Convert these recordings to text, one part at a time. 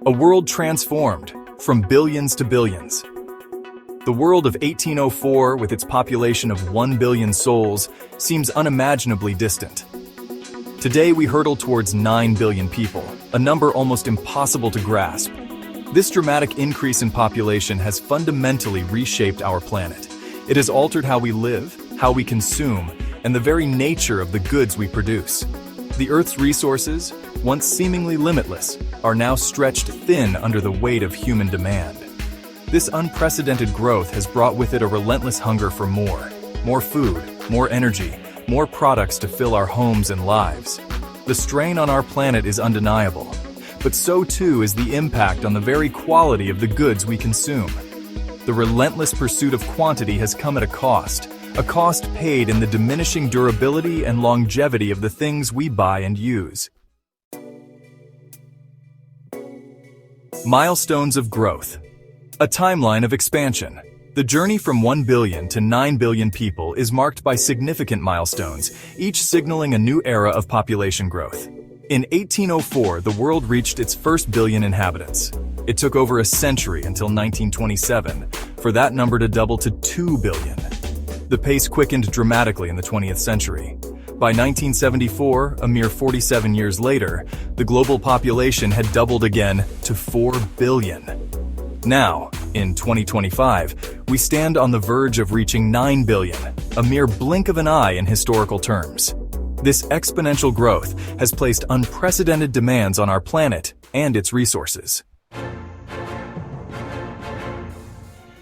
A world transformed from billions to billions. The world of 1804, with its population of 1 billion souls, seems unimaginably distant. Today we hurtle towards 9 billion people, a number almost impossible to grasp. This dramatic increase in population has fundamentally reshaped our planet. It has altered how we live, how we consume, and the very nature of the goods we produce. The Earth's resources, once seemingly limitless, are now stretched thin under the weight of human demand. This unprecedented growth has brought with it a relentless hunger for more food, more energy, more products to fill our homes and lives. The strain on our planet is undeniable, but so too is the impact on the very quality of the goods we consume. The relentless pursuit of quantity has come at a cost paid in the diminishing durability and longevity of the things we buy and use. Milestones of growth. A timeline of expansion. The journey from 1 billion to 9 billion people is marked by significant milestones, each signaling a new era of population growth. In 1804, the world reached its first billion inhabitants. It took over a century until 1927 for that number to double to 2 billion. The pace quickened dramatically in the 20th century. By 1974, a mere 47 years later, the global population had doubled again to 4 billion. Now, in 2025, we stand on the verge of reaching 9 billion, a mere blink of an eye in historical terms. This exponential growth has placed unprecedented demands on our planet and its resources.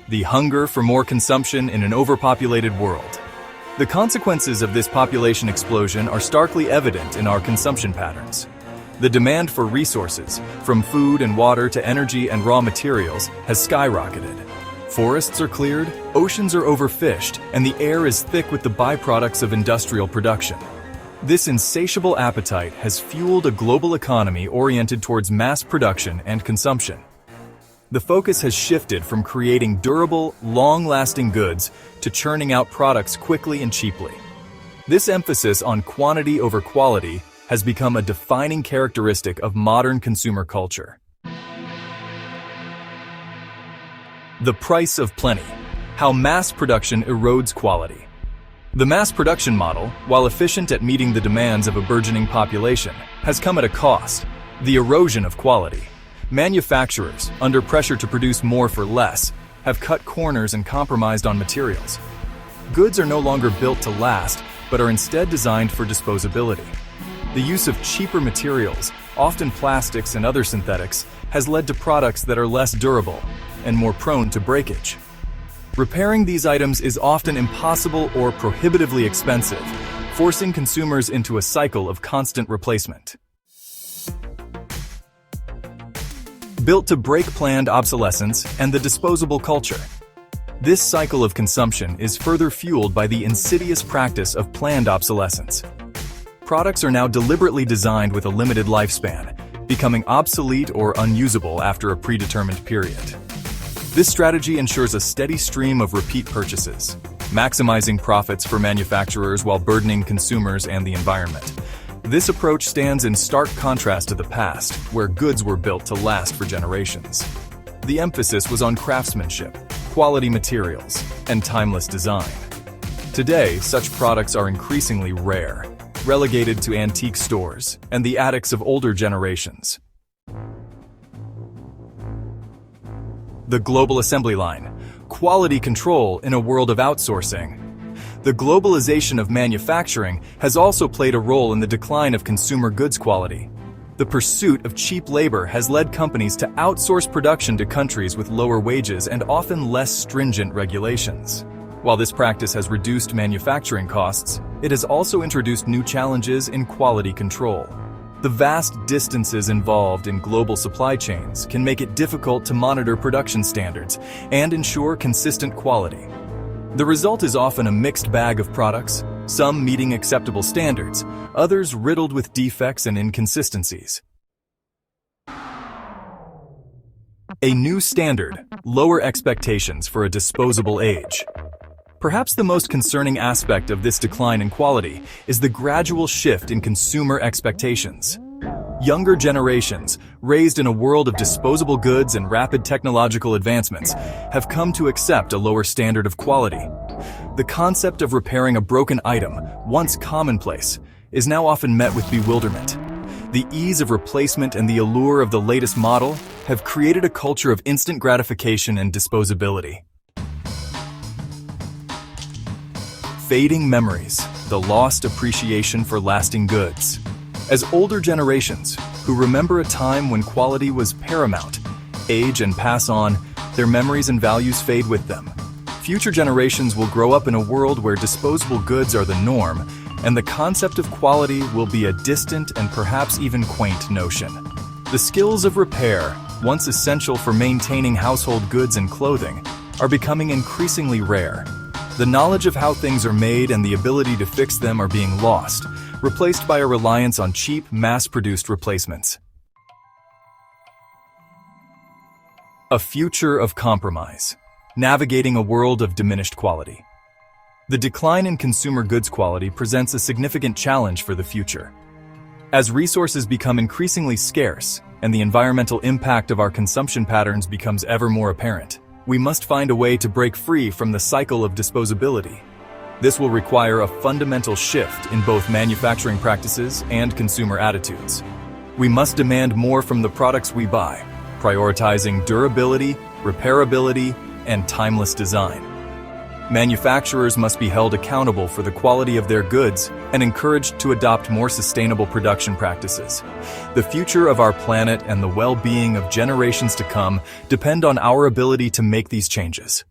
The hunger for more consumption in an overpopulated world. The consequences of this population explosion are starkly evident in our consumption patterns. The demand for resources, from food and water to energy and raw materials, has skyrocketed. Forests are cleared, oceans are overfished, and the air is thick with the byproducts of industrial production. This insatiable appetite has fueled a global economy oriented towards mass production and consumption. The focus has shifted from creating durable, long-lasting goods to churning out products quickly and cheaply. This emphasis on quantity over quality has become a defining characteristic of modern consumer culture. The price of plenty. How mass production erodes quality. The mass production model, while efficient at meeting the demands of a burgeoning population, has come at a cost: the erosion of quality. Manufacturers, under pressure to produce more for less, have cut corners and compromised on materials. Goods are no longer built to last, but are instead designed for disposability. The use of cheaper materials, often plastics and other synthetics, has led to products that are less durable and more prone to breakage. Repairing these items is often impossible or prohibitively expensive, forcing consumers into a cycle of constant replacement. Built to break planned obsolescence and the disposable culture. This cycle of consumption is further fueled by the insidious practice of planned obsolescence. Products are now deliberately designed with a limited lifespan, becoming obsolete or unusable after a predetermined period. This strategy ensures a steady stream of repeat purchases, maximizing profits for manufacturers while burdening consumers and the environment. This approach stands in stark contrast to the past, where goods were built to last for generations. The emphasis was on craftsmanship, quality materials, and timeless design. Today, such products are increasingly rare, relegated to antique stores and the attics of older generations. The global assembly line. Quality control in a world of outsourcing. The globalization of manufacturing has also played a role in the decline of consumer goods quality. The pursuit of cheap labor has led companies to outsource production to countries with lower wages and often less stringent regulations. While this practice has reduced manufacturing costs, it has also introduced new challenges in quality control. The vast distances involved in global supply chains can make it difficult to monitor production standards and ensure consistent quality. The result is often a mixed bag of products, some meeting acceptable standards, others riddled with defects and inconsistencies. A new standard, lower expectations for a disposable age. Perhaps the most concerning aspect of this decline in quality is the gradual shift in consumer expectations. Younger generations, raised in a world of disposable goods and rapid technological advancements, have come to accept a lower standard of quality. The concept of repairing a broken item, once commonplace, is now often met with bewilderment. The ease of replacement and the allure of the latest model have created a culture of instant gratification and disposability. Fading memories, the lost appreciation for lasting goods. As older generations, who remember a time when quality was paramount, age and pass on, their memories and values fade with them. Future generations will grow up in a world where disposable goods are the norm, and the concept of quality will be a distant and perhaps even quaint notion. The skills of repair, once essential for maintaining household goods and clothing, are becoming increasingly rare. The knowledge of how things are made and the ability to fix them are being lost, replaced by a reliance on cheap, mass-produced replacements. A future of compromise. Navigating a world of diminished quality. The decline in consumer goods quality presents a significant challenge for the future. As resources become increasingly scarce and the environmental impact of our consumption patterns becomes ever more apparent, we must find a way to break free from the cycle of disposability. This will require a fundamental shift in both manufacturing practices and consumer attitudes. We must demand more from the products we buy, prioritizing durability, repairability, and timeless design. Manufacturers must be held accountable for the quality of their goods and encouraged to adopt more sustainable production practices. The future of our planet and the well-being of generations to come depend on our ability to make these changes.